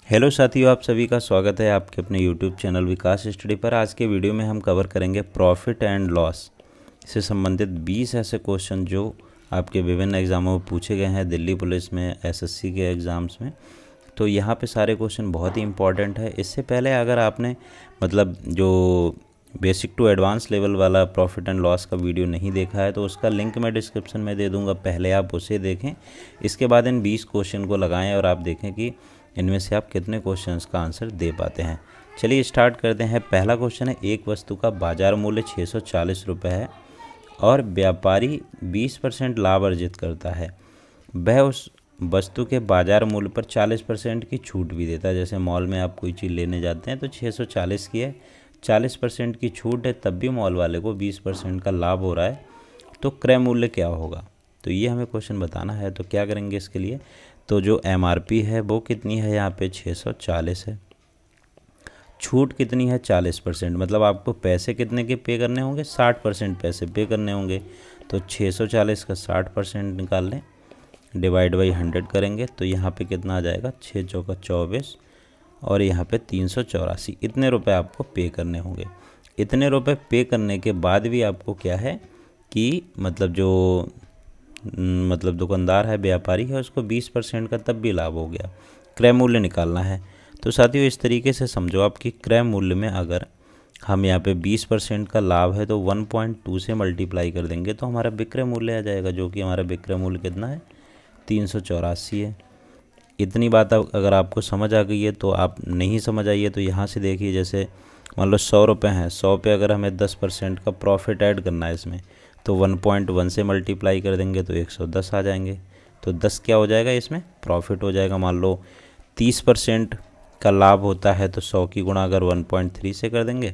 Hello साथियों, आप सभी का स्वागत है आपके अपने यूट्यूब चैनल विकास स्टडी पर। आज के वीडियो में हम कवर करेंगे प्रॉफिट एंड लॉस से संबंधित 20 ऐसे क्वेश्चन जो आपके विभिन्न एग्ज़ामों में पूछे गए हैं, दिल्ली पुलिस में, एसएससी के एग्ज़ाम्स में। तो यहाँ पे सारे क्वेश्चन बहुत ही इंपॉर्टेंट है। इससे पहले अगर आपने जो बेसिक टू एडवांस लेवल वाला प्रॉफिट एंड लॉस का वीडियो नहीं देखा है तो उसका लिंक मैं डिस्क्रिप्शन में दे दूँगा, पहले आप उसे देखें। इसके बाद इन 20 क्वेश्चन को लगाएँ और आप देखें कि इनमें से आप कितने क्वेश्चंस का आंसर दे पाते हैं। चलिए स्टार्ट करते हैं। पहला क्वेश्चन है, एक वस्तु का बाजार मूल्य 640 रुपये है और व्यापारी 20% लाभ अर्जित करता है। वह उस वस्तु के बाजार मूल्य पर 40% की छूट भी देता है। जैसे मॉल में आप कोई चीज़ लेने जाते हैं तो 640 की है, 40% की छूट है, तब भी मॉल वाले को 20% का लाभ हो रहा है। तो क्रय मूल्य क्या होगा? तो ये हमें क्वेश्चन बताना है। तो क्या करेंगे इसके लिए? तो जो एमआरपी है वो कितनी है, यहाँ पे 640 है। छूट कितनी है? 40%। मतलब आपको पैसे कितने के पे करने होंगे? 60% पैसे पे करने होंगे। तो 640 का 60% निकाल लें, डिवाइड बाई 100 करेंगे तो यहाँ पे कितना आ जाएगा? 6 चौका 24 और यहाँ पे 384। इतने रुपए आपको पे करने होंगे। इतने रुपए पे करने के बाद भी आपको क्या है कि दुकानदार है, व्यापारी है, उसको 20% का तब भी लाभ हो गया। क्रय मूल्य निकालना है। तो साथियों इस तरीके से समझो आप कि क्रय मूल्य में अगर हम यहाँ पे 20% का लाभ है तो 1.2 से मल्टीप्लाई कर देंगे तो हमारा विक्रय मूल्य आ जाएगा, जो कि हमारा विक्रय मूल्य कितना है? 384 है। इतनी बात अगर आपको समझ आ गई है तो आप नहीं समझ आई है तो यहाँ से देखिए, जैसे मान लो 100 रुपये हैं, 100 पे अगर हमें 10% का प्रॉफिट ऐड करना है इसमें तो 1.1 से मल्टीप्लाई कर देंगे तो 110 आ जाएंगे। तो 10 क्या हो जाएगा? इसमें प्रॉफिट हो जाएगा। मान लो 30% का लाभ होता है तो 100 की गुणा अगर 1.3 से कर देंगे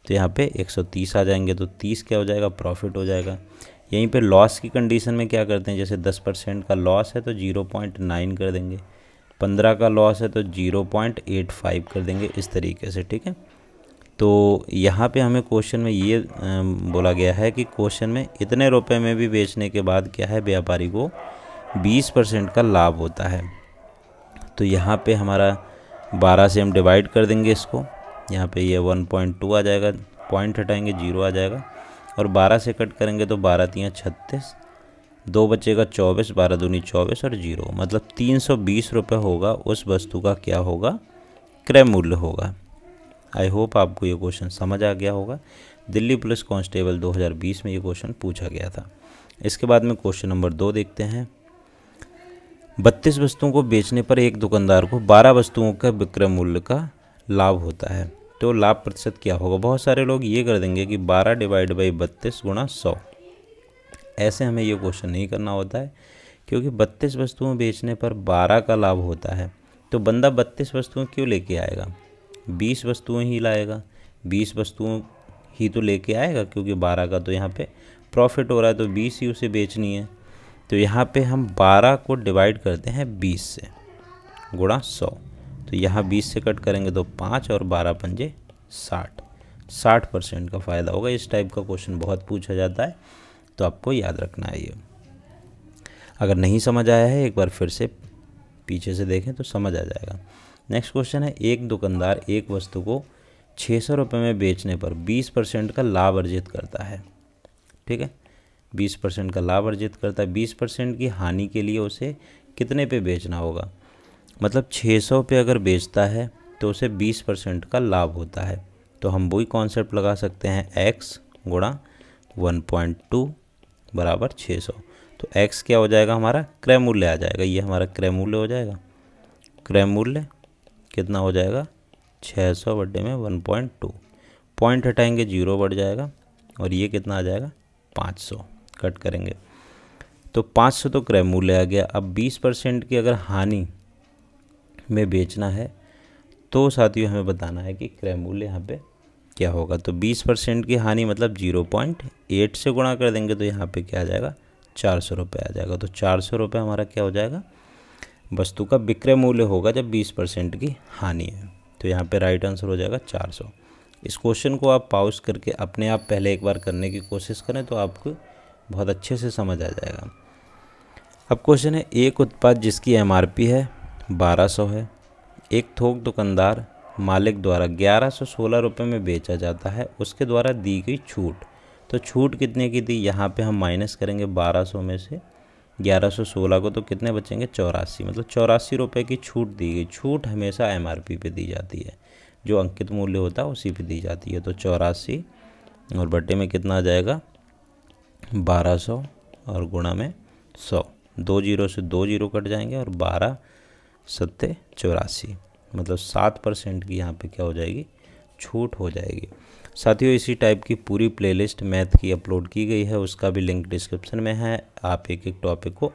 तो यहाँ पे 130 आ जाएंगे। तो 30 क्या हो जाएगा? प्रॉफिट हो जाएगा। यहीं पे लॉस की कंडीशन में क्या करते हैं, जैसे 10% का लॉस है तो 0.9 कर देंगे, 15 का लॉस है तो 0.85 कर देंगे, इस तरीके से। ठीक है। तो यहाँ पे हमें क्वेश्चन में ये बोला गया है कि क्वेश्चन में इतने रुपए में भी बेचने के बाद क्या है, व्यापारी को 20% का लाभ होता है। तो यहाँ पे हमारा 12 से हम डिवाइड कर देंगे इसको, यहाँ पे ये 1.2 आ जाएगा, पॉइंट हटाएंगे 0 आ जाएगा और 12 से कट करेंगे तो 12 तियाँ 36, 2 बचेगा 24, 12 दूनी 24 और 0, मतलब 320 रुपये होगा उस वस्तु का क्या होगा? क्रय मूल्य होगा। आई होप आपको ये क्वेश्चन समझ आ गया होगा। दिल्ली पुलिस कांस्टेबल 2020 में ये क्वेश्चन पूछा गया था। इसके बाद में क्वेश्चन नंबर 2 देखते हैं। 32 वस्तुओं को बेचने पर एक दुकानदार को 12 वस्तुओं का विक्रय मूल्य का लाभ होता है। तो लाभ प्रतिशत क्या होगा? बहुत सारे लोग ये कर देंगे कि 12 डिवाइड बाई 32 गुणा 100। ऐसे हमें ये क्वेश्चन नहीं करना होता है, क्योंकि 32 वस्तुओं बेचने पर 12 का लाभ होता है। तो बंदा 32 वस्तुएं क्यों लेके आएगा? 20 वस्तुएं ही लाएगा। 20 वस्तुओं ही तो लेके आएगा, क्योंकि 12 का तो यहाँ पे प्रॉफिट हो रहा है तो 20 ही उसे बेचनी है। तो यहाँ पे हम 12 को डिवाइड करते हैं 20 से गुणा 100। तो यहाँ 20 से कट करेंगे तो 5 और 12 पंजे 60, 60% का फ़ायदा होगा। इस टाइप का क्वेश्चन बहुत पूछा जाता है, तो आपको याद रखना है ये। अगर नहीं समझ आया है एक बार फिर से पीछे से देखें तो समझ आ जाएगा। नेक्स्ट क्वेश्चन है, एक दुकानदार एक वस्तु को 600 रुपये में बेचने पर 20% का लाभ अर्जित करता है। ठीक है, 20% का लाभ अर्जित करता है। 20% की हानि के लिए उसे कितने पे बेचना होगा? मतलब 600 पे अगर बेचता है तो उसे 20% का लाभ होता है। तो हम वही कॉन्सेप्ट लगा सकते हैं, x गुणा 1.2 बराबर 600। तो x क्या हो जाएगा? हमारा क्रय मूल्य आ जाएगा। ये हमारा क्रय मूल्य हो जाएगा। क्रय मूल्य कितना हो जाएगा? 600 बटे में 1.2, पॉइंट हटाएंगे 0 बढ़ जाएगा और ये कितना आ जाएगा? 500। कट करेंगे तो 500 तो क्रय मूल्य आ गया। अब 20% की अगर हानि में बेचना है तो साथियों हमें बताना है कि क्रय मूल्य यहाँ पे क्या होगा। तो 20% की हानि मतलब 0.8 से गुणा कर देंगे तो यहाँ पे क्या आ जाएगा? 400 रुपये आ जाएगा। तो 400 रुपये हमारा क्या हो जाएगा? वस्तु का विक्रय मूल्य होगा जब 20% की हानि है। तो यहाँ पे राइट आंसर हो जाएगा 400। इस क्वेश्चन को आप पॉज करके अपने आप पहले एक बार करने की कोशिश करें तो आपको बहुत अच्छे से समझ आ जाएगा। अब क्वेश्चन है, एक उत्पाद जिसकी एमआरपी है 1200 है एक थोक दुकानदार मालिक द्वारा 1116 रुपये में बेचा जाता है, उसके द्वारा दी गई छूट। तो छूट कितने की थी, यहाँ पे हम माइनस करेंगे 1200 में से 1116 को, तो कितने बचेंगे 84, मतलब 84 रुपये की छूट दी गई। छूट हमेशा MRP पे दी जाती है, जो अंकित मूल्य होता है उसी पे दी जाती है। तो 84 और बटे में कितना आ जाएगा 1200 और गुणा में 100, 2 जीरो से 2 जीरो कट जाएंगे और 12 सत्ते 84, मतलब 7% की यहाँ पे क्या हो जाएगी, छूट हो जाएगी। साथियों इसी टाइप की पूरी प्लेलिस्ट मैथ की अपलोड की गई है, उसका भी लिंक डिस्क्रिप्शन में है, आप एक एक टॉपिक को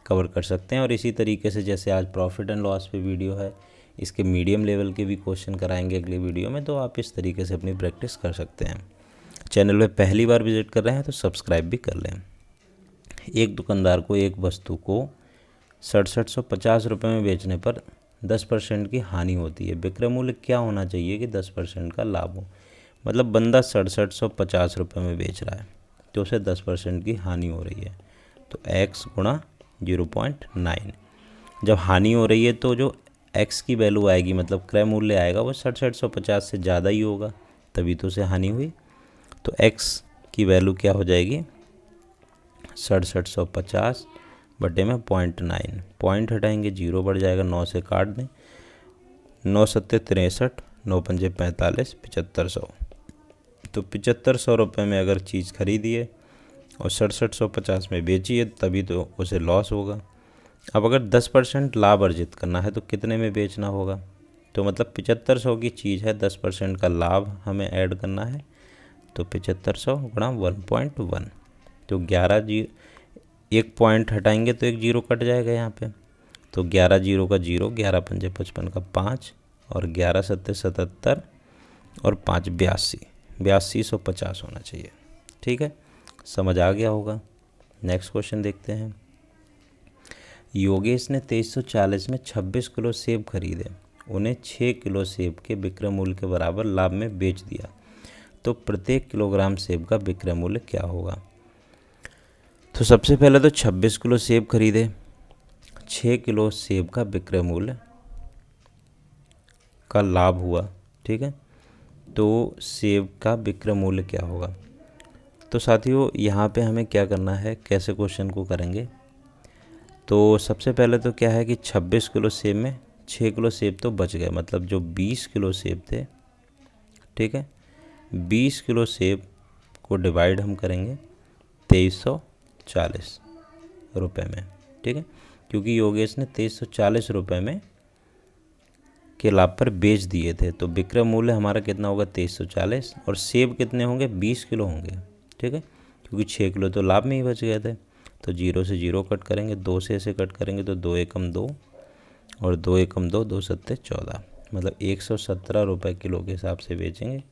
कवर कर सकते हैं। और इसी तरीके से जैसे आज प्रॉफिट एंड लॉस पे वीडियो है, इसके मीडियम लेवल के भी क्वेश्चन कराएंगे अगली वीडियो में, तो आप इस तरीके से अपनी प्रैक्टिस कर सकते हैं। चैनल में पहली बार विजिट कर रहे हैं तो सब्सक्राइब भी कर लें। एक दुकानदार को एक वस्तु को 6750 रुपये में बेचने पर 10% की हानि होती है। विक्रय मूल्य क्या होना चाहिए कि 10% का लाभ हो। मतलब बंदा 6750 रुपये में बेच रहा है तो उसे 10% की हानि हो रही है, तो x गुणा 0.9। जब हानि हो रही है तो जो x की वैल्यू आएगी, मतलब क्रय मूल्य आएगा, वो 6750 से ज़्यादा ही होगा, तभी तो उसे हानि हुई। तो x की वैल्यू क्या हो जाएगी 6750 बटे में 0.9, पॉइंट हटाएंगे 0 बढ़ जाएगा, 9 से काट दें, 9 सत्ते 63, 9 पंजे 45, 7500। तो 7500 रुपये में अगर चीज़ खरीदी है और 6750 में बेची है तभी तो उसे लॉस होगा। अब अगर 10% लाभ अर्जित करना है तो कितने में बेचना होगा, तो मतलब 7500 की चीज़ है, 10% का लाभ हमें ऐड करना है, तो 7500 गुणा 1.1, तो 11 जी, एक पॉइंट हटाएंगे तो एक जीरो कट जाएगा यहाँ पे, तो 11 जीरो का 0, 11 पंजे 55 का 5 और 11 सत्ते 77 और 5 8250 होना चाहिए। ठीक है, समझ आ गया होगा। नेक्स्ट क्वेश्चन देखते हैं। योगेश ने 2340 में 26 किलो सेब खरीदे, उन्हें 6 किलो सेब के विक्रय मूल्य के बराबर लाभ में बेच दिया, तो प्रत्येक किलोग्राम सेब का विक्रय मूल्य क्या होगा। तो सबसे पहले तो 26 किलो सेब खरीदे, 6 किलो सेब का विक्रय मूल्य का लाभ हुआ। ठीक है, तो सेब का विक्रय मूल्य क्या होगा। तो साथियों यहाँ पे हमें क्या करना है, कैसे क्वेश्चन को करेंगे। तो सबसे पहले तो क्या है कि 26 किलो सेब में 6 किलो सेब तो बच गए, मतलब जो 20 किलो सेब थे, ठीक है, 20 किलो सेब को डिवाइड हम करेंगे 2340 रुपये में। ठीक है, क्योंकि योगेश ने 2340 रुपये में के लाभ पर बेच दिए थे, तो विक्रय मूल्य हमारा कितना होगा 2340, और सेब कितने होंगे 20 किलो होंगे। ठीक है, क्योंकि 6 किलो तो लाभ में ही बच गए थे, तो 0 से 0 कट करेंगे, 2 से ऐसे कट करेंगे तो 2 एकम 2 और 2 एकम 2, 2 सत्ते 14, मतलब 117 रुपये किलो के हिसाब से बेचेंगे,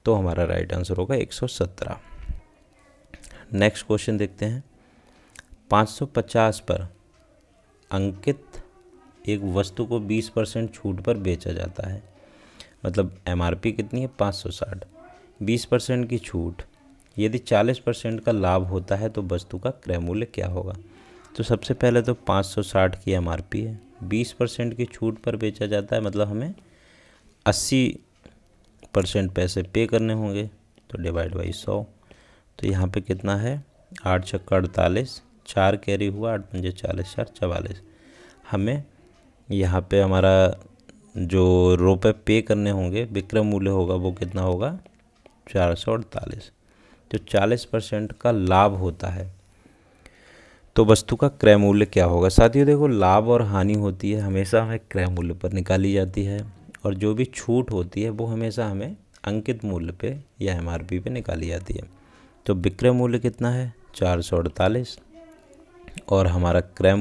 तो हमारा राइट आंसर होगा 117। नेक्स्ट क्वेश्चन देखते हैं। 550 पर अंकित एक वस्तु को 20% छूट पर बेचा जाता है, मतलब MRP कितनी है 560, 20% की छूट, यदि 40% का लाभ होता है तो वस्तु का क्रय मूल्य क्या होगा। तो सबसे पहले तो 560 की MRP है, 20% की छूट पर बेचा जाता है, मतलब हमें 80% पैसे पे करने होंगे, तो डिवाइड बाई 100, तो यहाँ पे कितना है 8 छक्का 48, 4 कैरी हुआ, 8 पंजे 40, 4 44, हमें यहाँ पे हमारा जो रुपये पे करने होंगे, विक्रय मूल्य होगा वो कितना होगा 448। जो 40% का लाभ होता है तो वस्तु का क्रय मूल्य क्या होगा। साथियों देखो, लाभ और हानि होती है हमेशा हमें क्रय मूल्य पर निकाली जाती है, और जो भी छूट होती है वो हमेशा हमें अंकित मूल्य पे या MRP पे निकाली जाती है। तो विक्रय मूल्य कितना है 448, और हमारा क्रय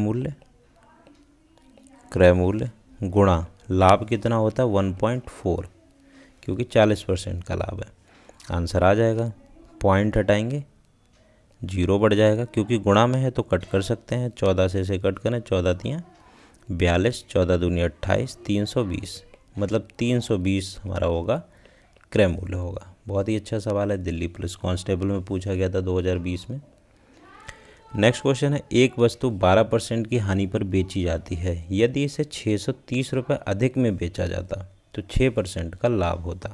मूल्य गुणा लाभ कितना होता है 1.4, क्योंकि 40% का लाभ है, आंसर आ जाएगा। पॉइंट हटाएंगे 0 बढ़ जाएगा, क्योंकि गुणा में है तो कट कर सकते हैं, 14 से इसे कट करें, 14 तियाँ 42, 14 दूनी 28, 320, मतलब 320 हमारा होगा क्रय मूल्य होगा। बहुत ही अच्छा सवाल है, दिल्ली पुलिस कांस्टेबल में पूछा गया था 2020 में। नेक्स्ट क्वेश्चन है, एक वस्तु 12% की हानि पर बेची जाती है, यदि इसे 630 रुपये अधिक में बेचा जाता तो 6% का लाभ होता।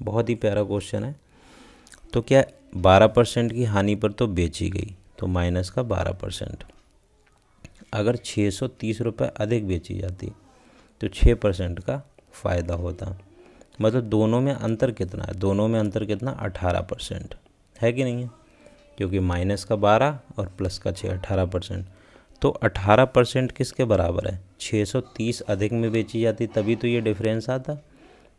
बहुत ही प्यारा क्वेश्चन है। तो क्या 12% की हानि पर तो बेची गई, तो माइनस का 12%। अगर 630 रुपये अधिक बेची जाती तो 6% का फ़ायदा होता। मतलब दोनों में अंतर कितना है, दोनों में अंतर कितना, 18% है कि नहीं है, क्योंकि माइनस का 12 और प्लस का 6, 18%। तो 18% किसके बराबर है, 630 अधिक में बेची जाती तभी तो ये डिफरेंस आता।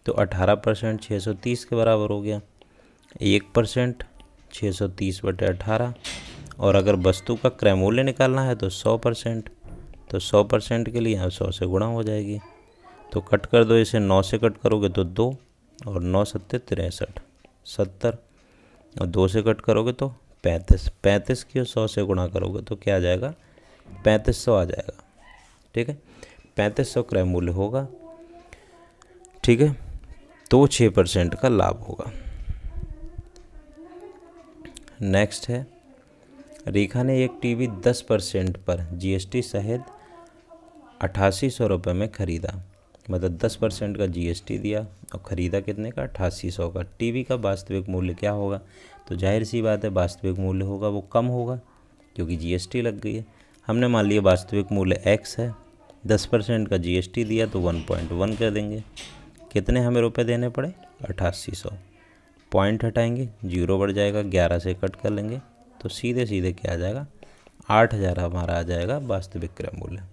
तो 18% 630 के बराबर हो गया। 1% 630/18। और अगर वस्तु का क्रय मूल्य निकालना है तो 100%। तो 100% के लिए यहाँ 100 से गुणा हो जाएगी। तो कट कर दो, इसे 9 से कट करोगे तो 2, और 9 सत्ते 63, 70, और 2 से कट करोगे तो 35। 35 की 100 से गुणा करोगे तो क्या आ जाएगा, 3500 आ जाएगा। ठीक है, 3500 क्रय मूल्य होगा। ठीक है, तो 6% का लाभ होगा। नेक्स्ट है, रेखा ने एक टीवी 10% पर जीएसटी सहित 8800 रुपये में ख़रीदा। मतलब 10% का जीएसटी दिया और ख़रीदा कितने का, 8800 का। टीवी का वास्तविक मूल्य क्या होगा, तो जाहिर सी बात है वास्तविक मूल्य होगा वो कम होगा, क्योंकि जीएसटी लग गई है। हमने मान लिया वास्तविक मूल्य x है, 10% का जीएसटी दिया तो 1.1 कर देंगे। कितने हमें रुपए देने पड़े, 8800। पॉइंट हटाएंगे, 0 बढ़ जाएगा, 11 से कट कर लेंगे तो सीधे सीधे क्या आ जाएगा, 8000 हमारा आ जाएगा वास्तविक क्रय मूल्य।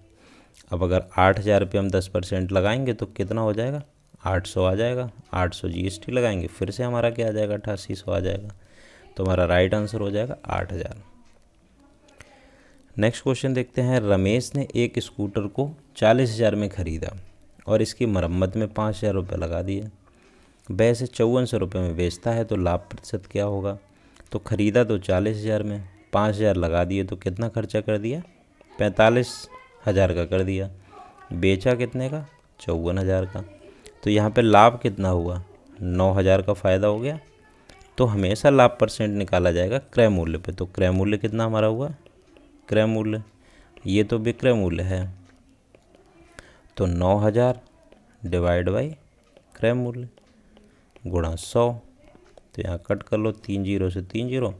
अब अगर 8000 रुपये हम 10% लगाएंगे तो कितना हो जाएगा, 800 आ जाएगा। 800 जीएसटी लगाएंगे, फिर से हमारा क्या आ जाएगा, 8800 आ जाएगा। तो हमारा राइट आंसर हो जाएगा 8000। नेक्स्ट क्वेश्चन देखते हैं, रमेश ने एक स्कूटर को 40,000 में ख़रीदा और इसकी मरम्मत में 5,000 रुपये लगा दिए। वह इसे 5400 रुपये में बेचता है तो लाभ प्रतिशत क्या होगा। तो ख़रीदा तो 40,000 में, 5,000 लगा दिए तो कितना खर्चा कर दिया, 45,000 का कर दिया। बेचा कितने का, 54,000 का। तो यहाँ पे लाभ कितना हुआ, 9,000 का फ़ायदा हो गया। तो हमेशा लाभ परसेंट निकाला जाएगा क्रय मूल्य पे। तो क्रय मूल्य कितना हमारा हुआ, क्रय मूल्य, ये तो विक्रय मूल्य है, तो 9,000 डिवाइड बाई क्रय मूल्य गुणा 100। तो यहाँ कट कर लो, 3 0 से 3 0,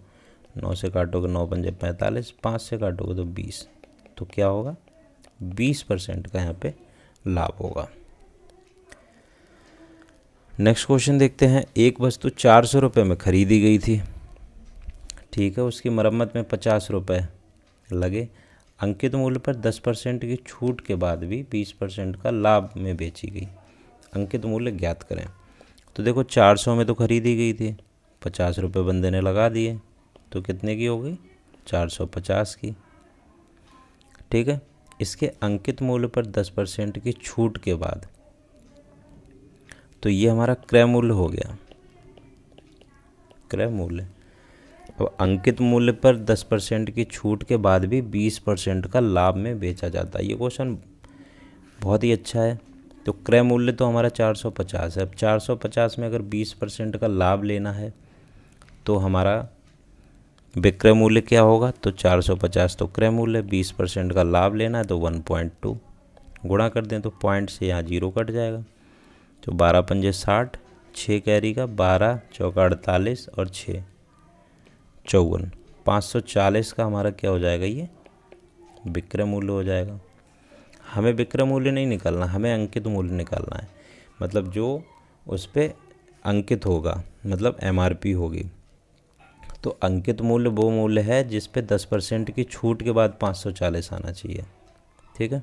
9 से काटोगे 9 पंजे 45, 5 से काटोगे तो 20। तो क्या होगा, 20% का यहाँ पे लाभ होगा। नेक्स्ट क्वेश्चन देखते हैं, एक वस्तु 400 रुपये में ख़रीदी गई थी। ठीक है, उसकी मरम्मत में 50 रुपये लगे। अंकित मूल्य पर 10% की छूट के बाद भी 20% का लाभ में बेची गई। अंकित मूल्य ज्ञात करें। तो देखो 400 में तो ख़रीदी गई थी, 50 रुपये बंदे ने लगा दिए, तो कितने की हो गई, 450 की। ठीक है, इसके अंकित मूल्य पर 10% की छूट के बाद, तो ये हमारा क्रय मूल्य हो गया, क्रय मूल्य। अब अंकित मूल्य पर 10% की छूट के बाद भी 20% का लाभ में बेचा जाता है। ये क्वेश्चन बहुत ही अच्छा है। तो क्रय मूल्य तो हमारा 450 है। अब 450 में अगर 20% का लाभ लेना है तो हमारा विक्रय मूल्य क्या होगा, तो 450 तो क्रय मूल्य, 20% का लाभ लेना है तो 1.2 गुणा कर दें तो पॉइंट से यहाँ 0 कट जाएगा। तो 12 पंजे 60, 6 कैरी का, 12 चौका 48 और 6 54, 540 का हमारा क्या हो जाएगा, ये विक्रय मूल्य हो जाएगा। हमें विक्रय मूल्य नहीं निकालना, हमें अंकित मूल्य निकालना है। मतलब जो उस पर अंकित होगा, मतलब एमआरपी होगी। तो अंकित मूल्य वो मूल्य है जिस पे 10% की छूट के बाद 540 आना चाहिए। ठीक है,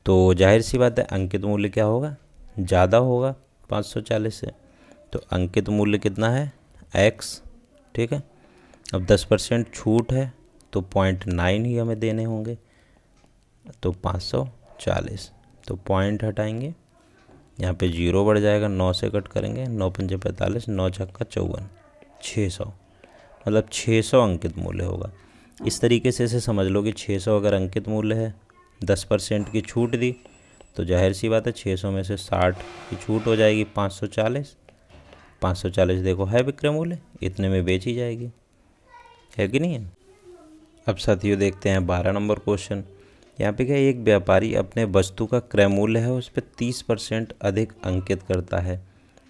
तो जाहिर सी बात है अंकित मूल्य क्या होगा, ज़्यादा होगा 540 से। तो अंकित मूल्य कितना है, x। ठीक है, अब 10% छूट है तो 0.9 ही हमें देने होंगे, तो 540। तो पॉइंट हटाएंगे, यहाँ पे 0 बढ़ जाएगा, 9 से कट करेंगे, 9 पंजे 45, 9 छक्का 54, 600। मतलब 600 अंकित मूल्य होगा। इस तरीके से इसे समझ लो कि 600 अगर अंकित मूल्य है, 10% की छूट दी, तो जाहिर सी बात है 600 में से 60 की छूट हो जाएगी, 540। 540 देखो है विक्रय मूल्य, इतने में बेची जाएगी, है कि नहीं है। अब साथियों देखते हैं 12 नंबर क्वेश्चन। यहाँ पे क्या है, एक व्यापारी अपने वस्तु का क्रय मूल्य है उस पर 30% अधिक अंकित करता है,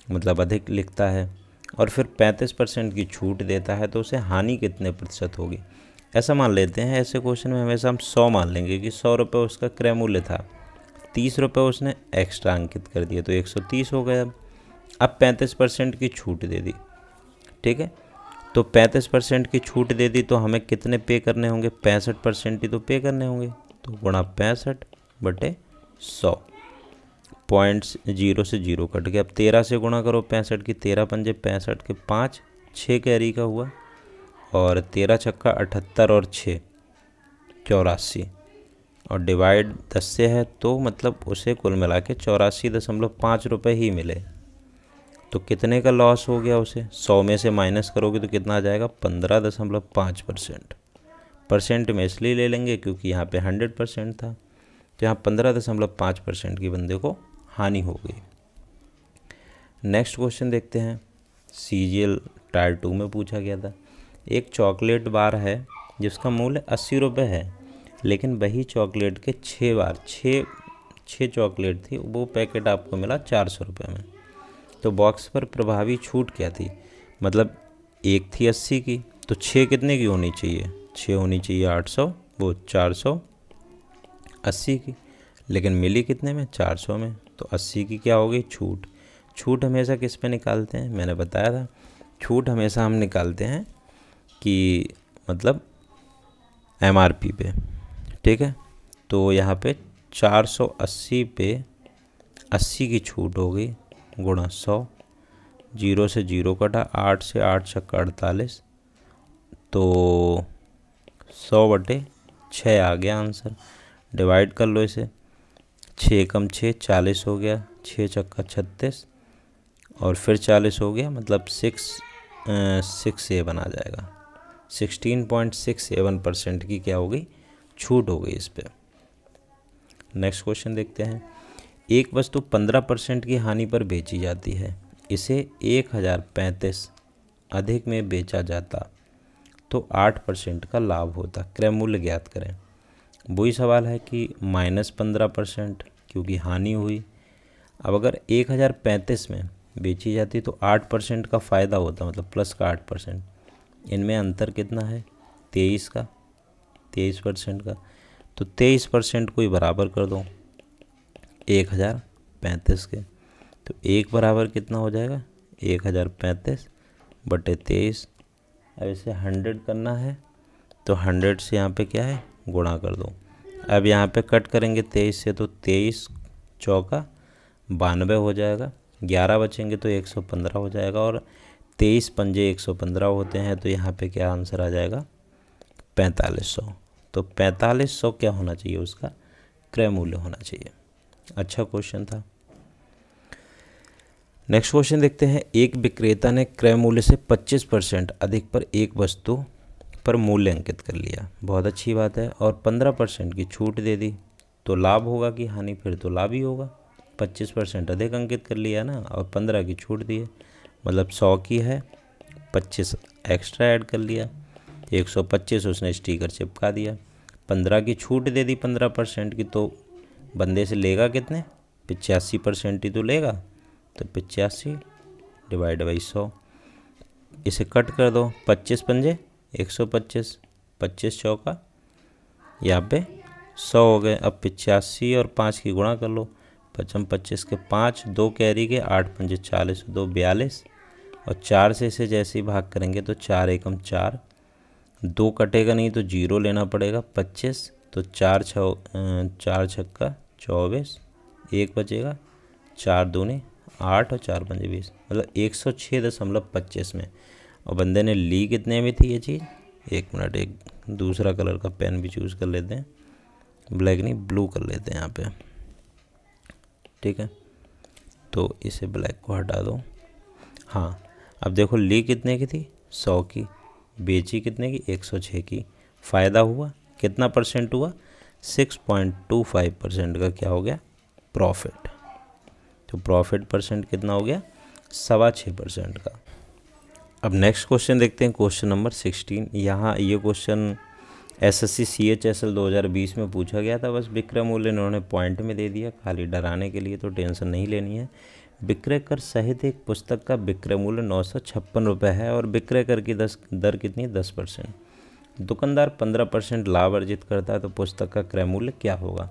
मतलब अधिक लिखता है, और फिर 35% की छूट देता है, तो उसे हानि कितने प्रतिशत होगी। ऐसा मान लेते हैं, ऐसे क्वेश्चन में हमेशा हम 100 मान लेंगे कि 100 रुपये उसका क्रय मूल्य था, 30 रुपये उसने एक्स्ट्रा अंकित कर दिए तो 130 हो गया। अब 35% की छूट दे दी, ठीक है, तो 35% की छूट दे दी तो हमें कितने पे करने होंगे, 65% ही तो पे करने होंगे, तो गुणा 65/100, पॉइंट्स 0 से 0 कट गया। अब 13 से गुणा करो 65 की, 13 पंजे 65 के 5, 6 कैरी का हुआ, और 13 छक्का 78 और 6 84, और डिवाइड 10 से है, तो मतलब उसे कुल मिला के 84.5 रुपये ही मिले। तो कितने का लॉस हो गया उसे, 100 में से माइनस करोगे तो कितना आ जाएगा, 15.5%। परसेंट में इसलिए ले लेंगे क्योंकि यहाँ पे 100% था, तो यहाँ 15.5% की बंदे को हानि हो गई। नेक्स्ट क्वेश्चन देखते हैं, CGL टायर 2 में पूछा गया था। एक चॉकलेट बार है जिसका मूल्य 80 रुपये है, लेकिन वही चॉकलेट के 6 बार 6 चॉकलेट थी, वो पैकेट आपको मिला 400 रुपये में। तो बॉक्स पर प्रभावी छूट क्या थी, मतलब एक थी 80 की, तो 6 कितने की होनी चाहिए, 6 होनी चाहिए 800, वो 480 की, लेकिन मिली कितने में, 400 में, तो 80 की क्या हो गई, छूट। छूट हमेशा किस पे निकालते हैं, मैंने बताया था, छूट हमेशा हम निकालते हैं कि मतलब MRP पे, ठीक है। तो यहाँ पे 480 पे 80 की छूट हो गई, गुणा 100, 0 से 0 कटा, 8 से 8 छक्का 48, तो 100/6 आ गया आंसर। डिवाइड कर लो इसे, 6 कम 6 40 हो गया, 6 छक्का 36, और फिर 40 हो गया, मतलब 6.67 आ जाएगा। 16.67% की क्या हो गई, छूट हो गई इस पर। नेक्स्ट क्वेश्चन देखते हैं, एक वस्तु 15% की हानि पर बेची जाती है, इसे 1035 अधिक में बेचा जाता तो 8% का लाभ होता, क्रय मूल्य ज्ञात करें। वही सवाल है कि -15% क्योंकि हानि हुई। अब अगर 1035 में बेची जाती तो 8% का फ़ायदा होता, मतलब प्लस का 8%। इनमें अंतर कितना है, 23% का, तो 23% को ही बराबर कर दो 1035 के, तो 1 बराबर कितना हो जाएगा, 1035/23। अब इसे 100 करना है, तो 100 से यहाँ पे क्या है, गुणा कर दो। अब यहाँ पे कट करेंगे 23 से, तो 23 चौका 92 हो जाएगा, 11 बचेंगे तो 115 हो जाएगा, और 23 पंजे 115 होते हैं, तो यहाँ पे क्या आंसर आ जाएगा, 4500। तो 4500 क्या होना चाहिए, उसका क्रय मूल्य होना चाहिए। अच्छा क्वेश्चन था। नेक्स्ट क्वेश्चन देखते हैं, एक विक्रेता ने क्रय मूल्य से 25% अधिक पर एक वस्तु पर मूल्य अंकित कर लिया, बहुत अच्छी बात है, और 15% की छूट दे दी, तो लाभ होगा कि हानि, फिर तो लाभ ही होगा। 25% अधिक अंकित कर लिया ना, और 15 की छूट दी है, मतलब 100 की है, 25 एक्स्ट्रा ऐड कर लिया, 125 उसने स्टिकर चिपका दिया, 15 की छूट दे दी 15% की, तो बंदे से लेगा कितने, 85% ही तो लेगा, तो 85 डिवाइड बाई 100। इसे कट कर दो, 25 पंजे 125, 25 चौका यहाँ पे 100 हो गए। अब 85 और 5 की गुणा कर लो, 25 के 5, 2 कैरी के, 8 पंजे 40, 2 42, और 4 से इसे जैसे ही भाग करेंगे तो 4 एकम 4, 2 कटेगा नहीं तो 0 लेना पड़ेगा, 25, तो 4 छक्का 24, 1 बचेगा, 4 दूनी 8 और 4 पंजे 20, मतलब 106.25 में। और बंदे ने ली कितने में थी ये चीज़, एक मिनट, एक दूसरा कलर का पेन भी चूज़ कर लेते हैं, ब्लैक नहीं ब्लू कर लेते हैं यहाँ पे, ठीक है, तो इसे ब्लैक को हटा दो। हाँ, अब देखो ली कितने की थी, 100 की, बेची कितने की, 106 की, फ़ायदा हुआ कितना परसेंट हुआ, 6.25% का क्या हो गया, प्रॉफिट। तो प्रॉफिट परसेंट कितना हो गया, 6.25% का। अब नेक्स्ट क्वेश्चन देखते हैं, क्वेश्चन नंबर 16। यहाँ ये क्वेश्चन एसएससी CHSL 2020 में पूछा गया था। बस विक्रय मूल्य इन्होंने पॉइंट में दे दिया, खाली डराने के लिए, तो टेंशन नहीं लेनी है। विक्रय कर सहित एक पुस्तक का विक्रय मूल्य 956 रुपये है और विक्रय कर की दर कितनी, 10%। दुकानदार 15% लाभ अर्जित करता है तो पुस्तक का क्रय मूल्य क्या होगा।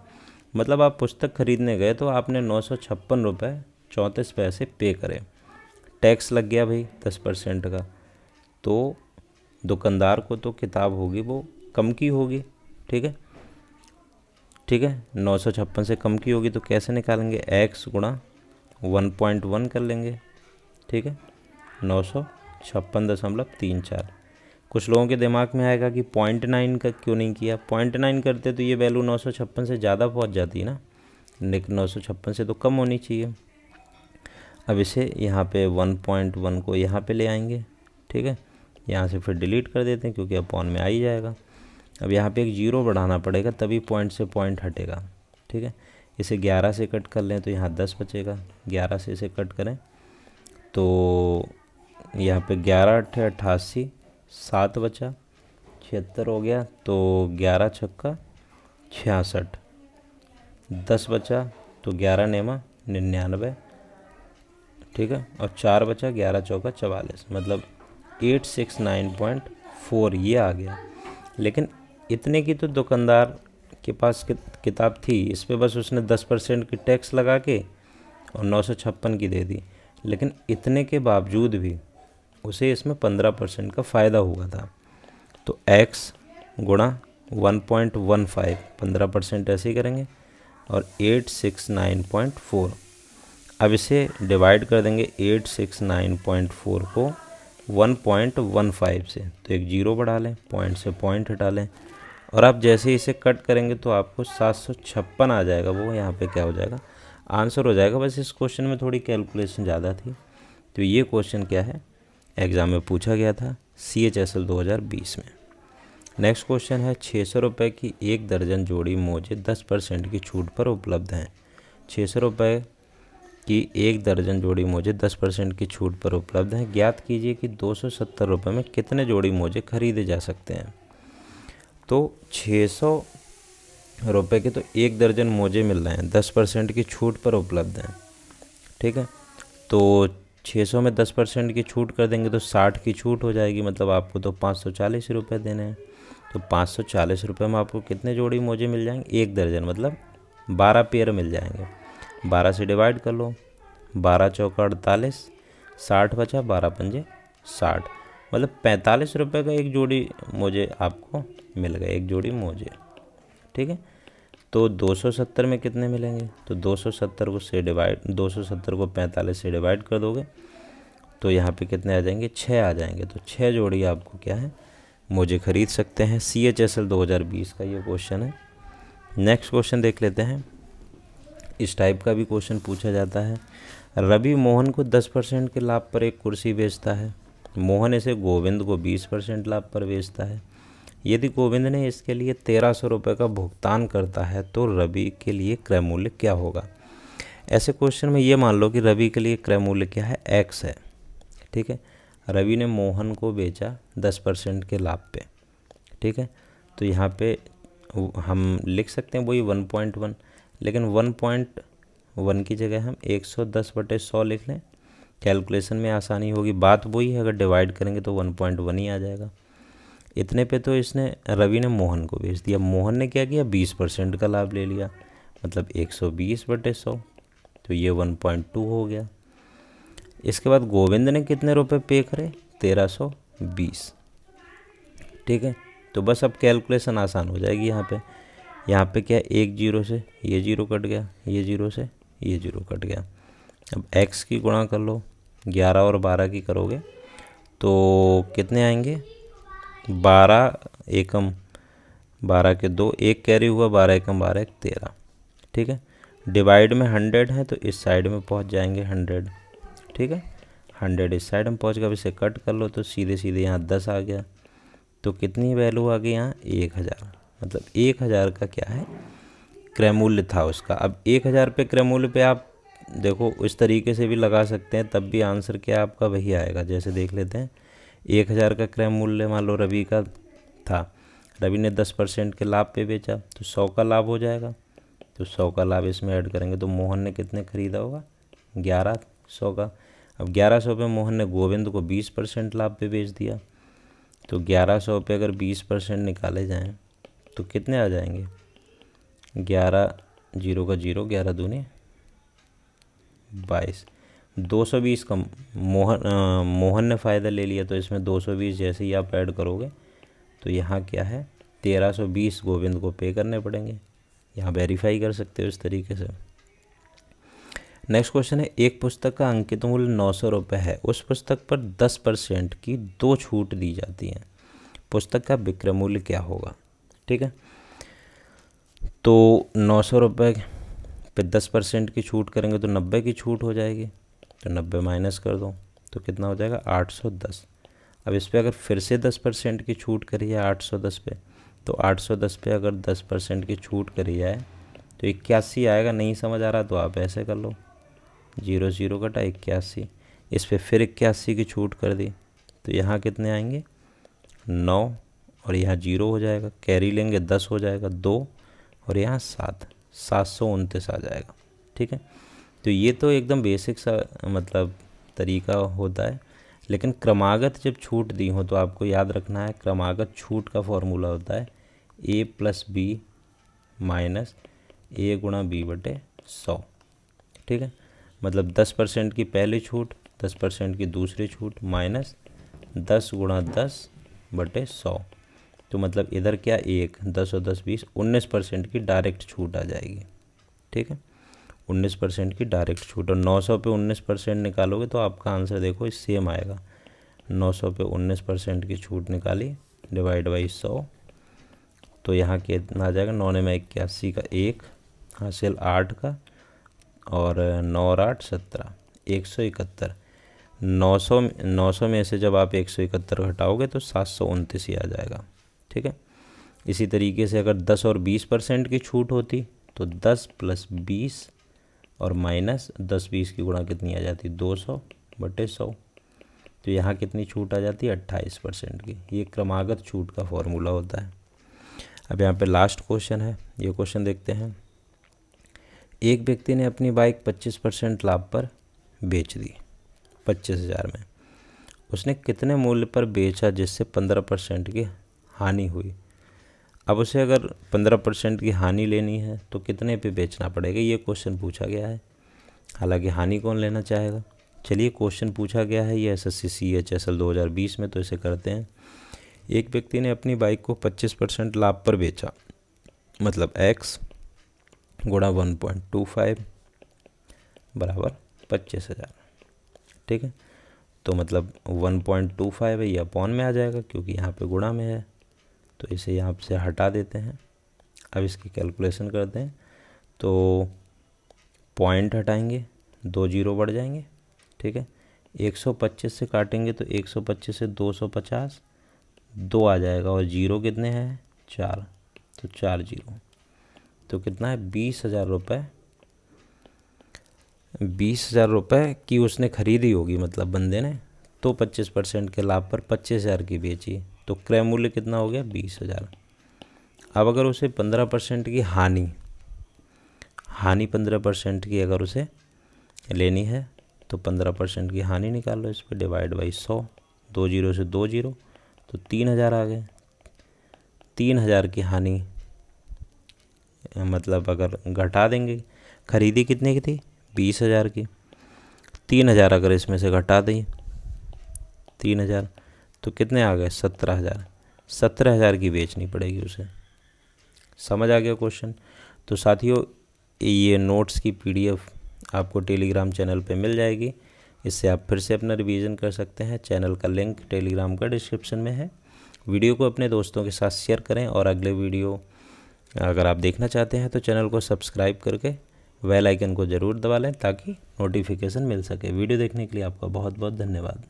मतलब आप पुस्तक खरीदने गए तो आपने 956 रुपये 34 पैसे पे करे, टैक्स लग गया भाई 10% का, तो दुकानदार को तो किताब होगी वो कम की होगी। ठीक है, 956 से कम की होगी तो कैसे निकालेंगे, x गुणा 1.1 कर लेंगे। ठीक है, 956.34। कुछ लोगों के दिमाग में आएगा कि 0.9 का क्यों नहीं किया। 0.9 करते तो ये वैल्यू 956 से ज़्यादा पहुंच जाती है ना, लेकिन 956 से तो कम होनी चाहिए। अब इसे यहाँ पे 1.1 को यहाँ पे ले आएंगे। ठीक है, यहाँ से फिर डिलीट कर देते हैं क्योंकि अपॉन में आ ही जाएगा। अब यहाँ पे एक जीरो बढ़ाना पड़ेगा तभी पॉइंट से पॉइंट हटेगा। ठीक है, इसे 11 से कट कर लें तो यहाँ 10 बचेगा। 11 से इसे कट करें तो यहाँ पे 11 × 8 = 88, 7 बचा, 76 हो गया, तो 11 छक्का 66, 10 बचा तो 11 नेमा 99। ठीक है, और 4 बचा, 11 चौका 44, मतलब 869.4 ये आ गया। लेकिन इतने की तो दुकानदार के पास किताब थी, इस पे बस उसने 10% की टैक्स लगा के और 956 की दे दी, लेकिन इतने के बावजूद भी उसे इसमें 15% का फ़ायदा हुआ था। तो x गुणा 1.15, 15% ऐसे ही करेंगे, और 869.4। अब इसे डिवाइड कर देंगे 869.4 को 1.15 से, तो एक जीरो बढ़ा लें, पॉइंट से पॉइंट हटा लें, और आप जैसे ही इसे कट करेंगे तो आपको 756 आ जाएगा। वो यहाँ पे क्या हो जाएगा, आंसर हो जाएगा। बस इस क्वेश्चन में थोड़ी कैलकुलेशन ज़्यादा थी। तो ये क्वेश्चन क्या है, एग्ज़ाम में पूछा गया था CHSL 2020 में। नेक्स्ट क्वेश्चन है, 600 रुपये की 1 दर्जन जोड़ी मोजे 10% की छूट पर उपलब्ध हैं। 600 रुपये की 1 दर्जन जोड़ी मोजे 10% की छूट पर उपलब्ध हैं। ज्ञात कीजिए कि 270 रुपये में कितने जोड़ी मोजे खरीदे जा सकते हैं। तो 600 रुपये के तो 1 दर्जन मोजे मिल रहे हैं, 10% की छूट पर उपलब्ध हैं। ठीक है, तो 600 में 10% की छूट कर देंगे तो 60 की छूट हो जाएगी, मतलब आपको तो 540 रुपये देने हैं। तो 540 रुपये में आपको कितने जोड़ी मोजे मिल जाएंगे, 1 दर्जन, मतलब 12 पेयर मिल जाएंगे। 12 से डिवाइड कर लो, 12 चौका 48, 60 बचा, 12 पंजे 60, मतलब 45 रुपये का एक जोड़ी मोजे आपको मिल गए, एक जोड़ी मोजे। ठीक है, तो 270 में कितने मिलेंगे, तो 270 को 45 से डिवाइड कर दोगे तो यहाँ पे कितने आ जाएंगे, 6 आ जाएंगे। तो 6 जोड़ी आपको क्या है, मोजे खरीद सकते हैं। CHSL 2020 का ये क्वेश्चन है। नेक्स्ट क्वेश्चन देख लेते हैं। इस टाइप का भी क्वेश्चन पूछा जाता है। रवि मोहन को 10% के लाभ पर एक कुर्सी बेचता है। मोहन इसे गोविंद को 20% लाभ पर बेचता है। यदि गोविंद ने इसके लिए 1300 रुपये का भुगतान करता है तो रवि के लिए क्रय मूल्य क्या होगा। ऐसे क्वेश्चन में ये मान लो कि रवि के लिए क्रय मूल्य क्या है, x है। ठीक है, रवि ने मोहन को बेचा 10% के लाभ पे। ठीक है, तो यहाँ पे हम लिख सकते हैं वही 1.1, लेकिन 1.1 की जगह हम 110/100 लिख लें, कैलकुलेशन में आसानी होगी। बात वही है, अगर डिवाइड करेंगे तो 1.1 ही आ जाएगा। इतने पे तो इसने रवि ने मोहन को बेच दिया। मोहन ने क्या किया, 20% का लाभ ले लिया, मतलब 120/100, तो ये 1.2 हो गया। इसके बाद गोविंद ने कितने रुपए पे करे, 1320। ठीक है, तो बस अब कैलकुलेशन आसान हो जाएगी। यहाँ पे क्या, एक जीरो से ये जीरो कट गया, ये जीरो से ये जीरो कट गया। अब x की गुणा कर लो, 11 और 12 की करोगे तो कितने आएंगे, 12 एकम 12 के 2, एक कैरी हुआ, 12 एकम 12, 1 13। ठीक है, डिवाइड में 100 है तो इस साइड में पहुंच जाएंगे 100। ठीक है, 100 इस साइड में पहुंच गया। अब इसे कट कर लो तो सीधे सीधे यहाँ 10 आ गया, तो कितनी वैल्यू आ गई यहाँ, 1000, मतलब 1000 का क्या है, क्रय मूल्य था उसका। अब 1000 पे क्रय मूल्य पे आप देखो इस तरीके से भी लगा सकते हैं, तब भी आंसर क्या आपका वही आएगा। जैसे देख लेते हैं, 1000 का क्रय मूल्य मान लो रवि का था, रवि ने 10% के लाभ पे बेचा तो 100 का लाभ हो जाएगा। तो 100 का लाभ इसमें ऐड करेंगे तो मोहन ने कितने खरीदा होगा 1100 का। अब 1100 पे मोहन ने गोविंद को 20% लाभ पे बेच दिया। तो 1100 पे अगर 20% निकाले जाएं तो कितने आ जाएंगे 11 जीरो का जीरो 11 दूनी 22। 220 का मोहन ने फ़ायदा ले लिया तो इसमें 220 जैसे ही आप ऐड करोगे तो यहाँ क्या है 1320 गोविंद को पे करने पड़ेंगे। यहाँ वेरीफाई कर सकते हो इस तरीके से। नेक्स्ट क्वेश्चन है, एक पुस्तक का अंकित मूल्य 900 रुपये है, उस पुस्तक पर 10% की 2 छूट दी जाती हैं, पुस्तक का विक्रय मूल्य क्या होगा। ठीक है, तो 900 रुपये पे 10% की छूट करेंगे तो 90 की छूट हो जाएगी। तो 90 माइनस कर दो तो कितना हो जाएगा 810। अब इस पर अगर फिर से 10% की छूट करी जाए 810 पे, तो 810 पे अगर 10% की छूट करी जाए तो 81 आएगा। नहीं समझ आ रहा तो आप ऐसे कर लो, 0 0 कटा 81, इस पर फिर 81 की छूट कर दी तो यहाँ कितने आएंगे 9 और यहाँ 0 हो जाएगा, कैरी लेंगे 10 हो जाएगा 2 और यहाँ 729 आ जाएगा। ठीक है, तो ये तो एकदम बेसिक सा मतलब तरीका होता है, लेकिन क्रमागत जब छूट दी हो तो आपको याद रखना है क्रमागत छूट का फॉर्मूला होता है a प्लस बी माइनस ए गुणा बी बटे 100। ठीक है, मतलब 10% की पहली छूट 10% की दूसरी छूट माइनस 10 गुणा 10 बटे 100। तो मतलब इधर क्या 10 और 10 20 19% की डायरेक्ट छूट आ जाएगी। ठीक है, 19% की डायरेक्ट छूट, और 900 पे 19% निकालोगे तो आपका आंसर देखो सेम आएगा। 900 पे 19% की छूट निकाली डिवाइड बाई 100 तो यहाँ कितना आ जाएगा 9 में 81 का 1 हासिल 8 का और 9 और 8 17 171। 900 में से जब आप 171 घटाओगे तो 729 ही आ जाएगा। ठीक है, इसी तरीके से अगर 10 और 20% की छूट होती तो 10 प्लस 20 और माइनस 10 20 की गुणा कितनी आ जाती 200 बटे 100। तो यहाँ कितनी छूट आ जाती है 28% की। ये क्रमागत छूट का फॉर्मूला होता है। अब यहाँ पे लास्ट क्वेश्चन है, ये क्वेश्चन देखते हैं। एक व्यक्ति ने अपनी बाइक 25% लाभ पर बेच दी 25,000 में, उसने कितने मूल्य पर बेचा जिससे 15% की हानि हुई। अब उसे अगर 15% की हानि लेनी है तो कितने पे बेचना पड़ेगा, ये क्वेश्चन पूछा गया है। हालांकि हानि कौन लेना चाहेगा। चलिए, क्वेश्चन पूछा गया है ये SSC CHSL 2020 में, तो इसे करते हैं। एक व्यक्ति ने अपनी बाइक को 25% लाभ पर बेचा, मतलब x गुणा 1.25 बराबर 25,000। ठीक है, तो मतलब 1.25 है ये अपॉन में आ जाएगा क्योंकि यहाँ पे गुणा में है, तो इसे यहाँ से हटा देते हैं। अब इसकी कैलकुलेशन करते हैं तो पॉइंट हटाएंगे 2 जीरो बढ़ जाएंगे। ठीक है, 125 से काटेंगे तो 125 से 250 2 आ जाएगा और जीरो कितने हैं 4, तो 4 जीरो, तो कितना है 20,000 रुपये। 20,000 रुपये की उसने खरीदी होगी, मतलब बंदे ने, तो 25% के लाभ पर 25,000 की बेची, तो क्रय मूल्य कितना हो गया 20,000। अब अगर उसे 15% की हानि 15% की अगर उसे लेनी है तो 15% की हानि निकाल लो, इस पर डिवाइड बाई 100, 2 जीरो से 2 जीरो तो 3,000 आ गए। 3,000 की हानि मतलब अगर घटा देंगे, खरीदी कितने की थी 20,000 की, 3,000 अगर इसमें से घटा दें 3,000 तो कितने आ गए 17,000। 17,000 की बेचनी पड़ेगी उसे। समझ आ गया क्वेश्चन। तो साथियों, ये नोट्स की PDF आपको टेलीग्राम चैनल पे मिल जाएगी, इससे आप फिर से अपना रिवीजन कर सकते हैं। चैनल का लिंक टेलीग्राम का डिस्क्रिप्शन में है। वीडियो को अपने दोस्तों के साथ शेयर करें और अगले वीडियो अगर आप देखना चाहते हैं तो चैनल को सब्सक्राइब करके बेल आइकन को ज़रूर दबा लें ताकि नोटिफिकेशन मिल सके। वीडियो देखने के लिए आपका बहुत बहुत धन्यवाद।